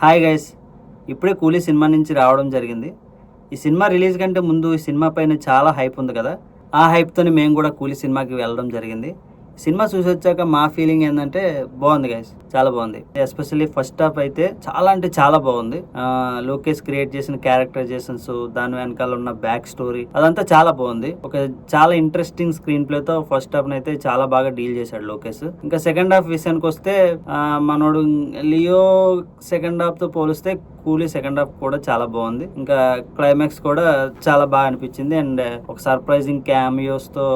Hi guys, ఇప్పుడే కూలీ cinema నుంచి రావడం జరిగింది. ఈ సినిమా రిలీజ్ కంటే ముందు ఈ సినిమా పైన చాలా హైప్ ఉంది కదా. ఆ హైప్తోని మేము కూడా కూలీ సినిమాకి వెళ్ళడం జరిగింది. సినిమా చూసి వచ్చాక మా ఫీలింగ్ ఏంటంటే బాగుంది గైస్, చాలా బాగుంది. ఎస్పెషల్లీ ఫస్ట్ హాఫ్ అయితే చాలా అంటే చాలా బాగుంది. లోకేష్ క్రియేట్ చేసిన క్యారెక్టరైజేషన్స్, దాని వెనకాల ఉన్న బ్యాక్ స్టోరీ అదంతా చాలా బాగుంది. ఒక చాలా ఇంట్రెస్టింగ్ స్క్రీన్ ప్లే తో ఫస్ట్ హాఫ్ అయితే చాలా బాగా డీల్ చేశాడు లోకేష్. ఇంకా సెకండ్ హాఫ్ విషయానికి వస్తే మనోడు లియో సెకండ్ హాఫ్ తో పోలిస్తే కూలీ సెకండ్ హాఫ్ కూడా చాలా బాగుంది. ఇంకా క్లైమాక్స్ కూడా చాలా బాగా అనిపించింది. అండ్ ఒక సర్ప్రైజింగ్ క్యామియోస్ తో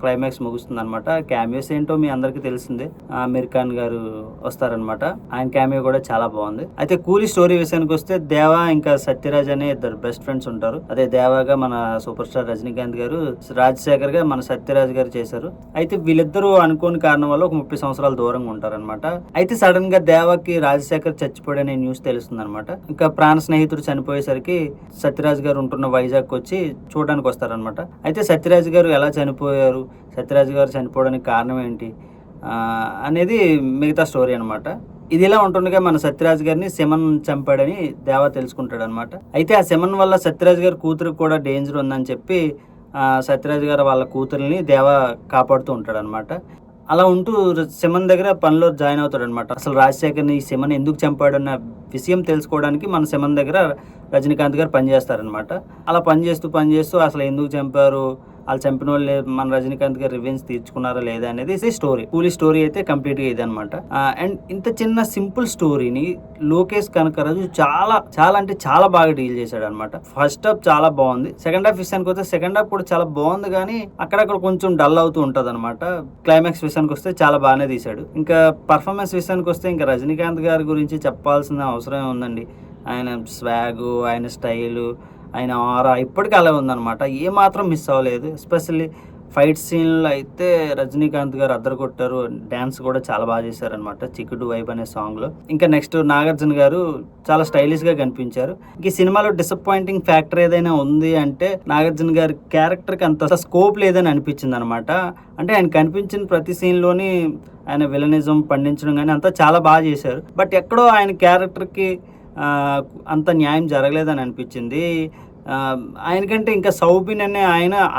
క్లైమాక్స్ ముగుస్తుంది అనమాట. క్యామియోస్ ఏంటో మీ అందరికి తెలిసిందే. అమీర్ ఖాన్ గారు వస్తారనమాట. ఆయన క్యామియో కూడా చాలా బాగుంది. అయితే కూలీ స్టోరీ విషయానికి వస్తే దేవా ఇంకా సత్యరాజ్ అనే ఇద్దరు బెస్ట్ ఫ్రెండ్స్ ఉంటారు. అదే దేవాగా మన సూపర్ స్టార్ రజనీకాంత్ గారు, రాజశేఖర్ గా మన సత్యరాజ్ గారు చేశారు. అయితే వీళ్ళిద్దరూ అనుకోని కారణం వల్ల ఒక 30 సంవత్సరాల దూరంగా ఉంటారనమాట. అయితే సడన్ గా దేవాకి రాజశేఖర్ చచ్చిపోయాడనే న్యూస్ తెలుస్తుంది అనమాట. ఇంకా ప్రాణ స్నేహితుడు చనిపోయేసరికి సత్యరాజ్ గారు ఉంటున్న వైజాగ్ వచ్చి చూడడానికి వస్తారనమాట. అయితే సత్యరాజ్ గారు ఎలా చనిపోయారు, సత్యరాజ్ గారు చనిపోవడానికి కారణం ఏంటి అనేది మిగతా స్టోరీ అనమాట. ఇది ఇలా ఉంటుండగా మన సత్యరాజ్ గారిని సిమన్ చంపాడని దేవా తెలుసుకుంటాడు అనమాట. అయితే ఆ సిమన్ వల్ల సత్యరాజ్ గారి కూతురికి కూడా డేంజర్ ఉందని చెప్పి సత్యరాజ్ గారు వాళ్ళ కూతుర్ని దేవా కాపాడుతూ ఉంటాడు అనమాట. అలా ఉంటూ సిమన్ దగ్గర పనిలో జాయిన్ అవుతాడు అనమాట. అసలు రాజశేఖర్ని సిమన్ ఎందుకు చంపాడన్న విషయం తెలుసుకోవడానికి మన సిమన్ దగ్గర రజనీకాంత్ గారు పనిచేస్తారనమాట. అలా పనిచేస్తూ అసలు ఎందుకు చంపారు, వాళ్ళు చంపిన వాళ్ళు మన రజనీకాంత్ గారు రివెంజ్ తీర్చుకున్నారా లేదా అనేది స్టోరీ. కూలీ స్టోరీ అయితే కంప్లీట్ గా ఇది అనమాట. అండ్ ఇంత చిన్న సింపుల్ స్టోరీని లోకేష్ కనకరాజు చాలా చాలా అంటే చాలా బాగా డీల్ చేశాడు అనమాట. ఫస్ట్ హాఫ్ చాలా బాగుంది. సెకండ్ హాఫ్ విషయానికి వస్తే సెకండ్ హాఫ్ కూడా చాలా బాగుంది, కానీ అక్కడక్కడ కొంచెం డల్ అవుతూ ఉంటది అనమాట. క్లైమాక్స్ విషయానికి వస్తే చాలా బాగానే తీశాడు. ఇంకా పర్ఫార్మెన్స్ విషయానికి వస్తే ఇంకా రజనీకాంత్ గారి గురించి చెప్పాల్సిన అవసరం ఉందండి. ఆయన స్వాగ్, ఆయన స్టైలు, ఆయన ఆరా ఇప్పటికీ అలా ఉందన్నమాట. ఏమాత్రం మిస్ అవ్వలేదు. ఎస్పెషల్లీ ఫైట్ సీన్లో అయితే రజనీకాంత్ గారు అద్దరు కొట్టారు. డ్యాన్స్ కూడా చాలా బాగా చేశారనమాట చిక్కుడు వైబ్ అనే సాంగ్లో. ఇంకా నెక్స్ట్ నాగార్జున గారు చాలా స్టైలిష్గా కనిపించారు. ఈ సినిమాలో డిసప్పాయింటింగ్ ఫ్యాక్టర్ ఏదైనా ఉంది అంటే నాగార్జున గారి క్యారెక్టర్కి అంత స్కోప్ లేదని అనిపించింది అనమాట. అంటే ఆయన కనిపించిన ప్రతి సీన్లోని ఆయన విలనిజం పండించడం కానీ అంతా చాలా బాగా చేశారు. బట్ ఎక్కడో ఆయన క్యారెక్టర్కి అంత న్యాయం జరగలేదని అనిపించింది. ఆయనకంటే ఇంకా సౌబిన్ అనే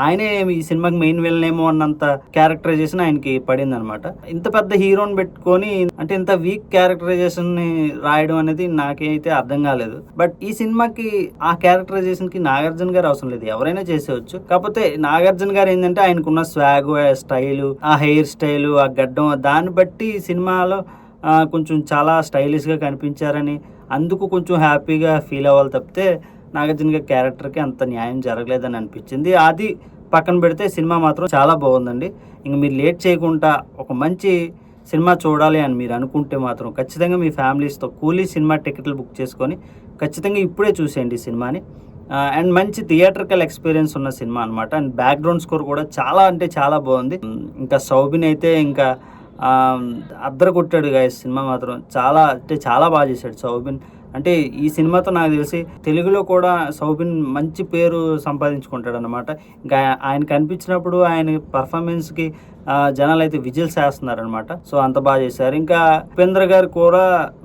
ఆయనే ఈ సినిమాకి మెయిన్ విలన్ ఏమో అన్నంత క్యారెక్టరైజేషన్ ఆయనకి పడింది అనమాట. ఇంత పెద్ద హీరోని పెట్టుకొని అంటే ఇంత వీక్ క్యారెక్టరైజేషన్ ని రాయడం అనేది నాకైతే అర్థం కాలేదు. బట్ ఈ సినిమాకి ఆ క్యారెక్టరైజేషన్ కి నాగార్జున గారు అవసరం లేదు, ఎవరైనా చేసేవచ్చు. కాకపోతే నాగార్జున గారు ఏంటంటే ఆయనకున్న స్వాగ్, స్టైలు, ఆ హెయిర్ స్టైలు, ఆ గడ్డం, దాన్ని బట్టి సినిమాలో కొంచెం చాలా స్టైలిష్గా కనిపించారని అందుకు కొంచెం హ్యాపీగా ఫీల్ అవ్వాలి తప్పితే నాగార్జున గారి క్యారెక్టర్కి అంత న్యాయం జరగలేదని అనిపించింది. అది పక్కన పెడితే సినిమా మాత్రం చాలా బాగుందండి. ఇంక మీరు లేట్ చేయకుండా ఒక మంచి సినిమా చూడాలి అని మీరు అనుకుంటే మాత్రం ఖచ్చితంగా మీ ఫ్యామిలీస్తో కూలీ సినిమా టికెట్లు బుక్ చేసుకొని ఖచ్చితంగా ఇప్పుడే చూసేయండి ఈ సినిమాని. అండ్ మంచి థియేటర్కల్ ఎక్స్పీరియన్స్ ఉన్న సినిమా అనమాట. అండ్ బ్యాక్గ్రౌండ్ స్కోర్ కూడా చాలా అంటే చాలా బాగుంది. ఇంకా సౌబిన్ అయితే ఇంకా అద్దరు కొట్టాడు గాయస్. సినిమా మాత్రం చాలా అంటే చాలా బాగా చేశాడు సౌబిన్. అంటే ఈ సినిమాతో నాకు తెలిసి తెలుగులో కూడా సౌబిన్ మంచి పేరు సంపాదించుకుంటాడు అనమాట. ఇంకా ఆయన కనిపించినప్పుడు ఆయన పర్ఫార్మెన్స్కి జనాలు అయితే విజిల్స్ వేస్తున్నారనమాట. సో అంత బాగా చేశారు. ఇంకా ఉపేంద్ర గారు కూడా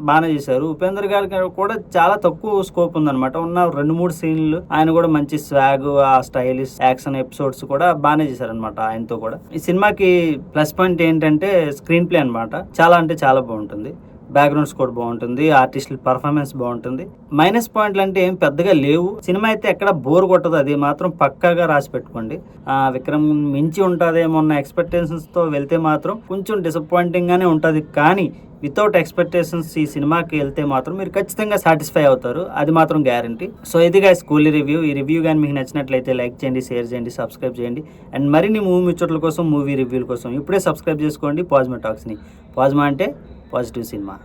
బాగానే చేశారు. ఉపేంద్ర గారికి కూడా చాలా తక్కువ స్కోప్ ఉందన్నమాట. ఉన్న 2-3 సీన్లు ఆయన కూడా మంచి స్వాగ్, ఆ స్టైలిష్ యాక్షన్ ఎపిసోడ్స్ కూడా బాగానే చేశారనమాట ఆయనతో కూడా. ఈ సినిమాకి ప్లస్ పాయింట్ ఏంటంటే స్క్రీన్ ప్లే అనమాట. చాలా అంటే చాలా బాగుంటుంది. బ్యాక్గ్రౌండ్ స్కోర్ బాగుంటుంది, ఆర్టిస్టుల పర్ఫార్మెన్స్ బాగుంటుంది. మైనస్ పాయింట్లు అంటే ఏం పెద్దగా లేవు. సినిమా అయితే ఎక్కడ బోర్ కొట్టదు, అది మాత్రం పక్కాగా రాసి పెట్టుకోండి. విక్రమ్ మించి ఉంటుందేమో అన్న ఎక్స్పెక్టేషన్స్తో వెళ్తే మాత్రం కొంచెం డిసప్పాయింటింగ్ గానే ఉంటుంది. కానీ వితౌట్ ఎక్స్పెక్టేషన్స్ ఈ సినిమాకి వెళ్తే మాత్రం మీరు ఖచ్చితంగా సాటిస్ఫై అవుతారు, అది మాత్రం గ్యారంటీ. సో ఇది గైస్ కూలీ రివ్యూ. ఈ రివ్యూ కానీ మీకు నచ్చినట్లయితే లైక్ చేయండి, షేర్ చేయండి, సబ్స్క్రైబ్ చేయండి. అండ్ మరిన్ని మూవీ ముచ్చట్ల కోసం, మూవీ రివ్యూల కోసం ఇప్పుడే సబ్స్క్రైబ్ చేసుకోండి పాజ్మా టాక్స్ని. పాజ్మా అంటే పాజిటివ్ సినిమా.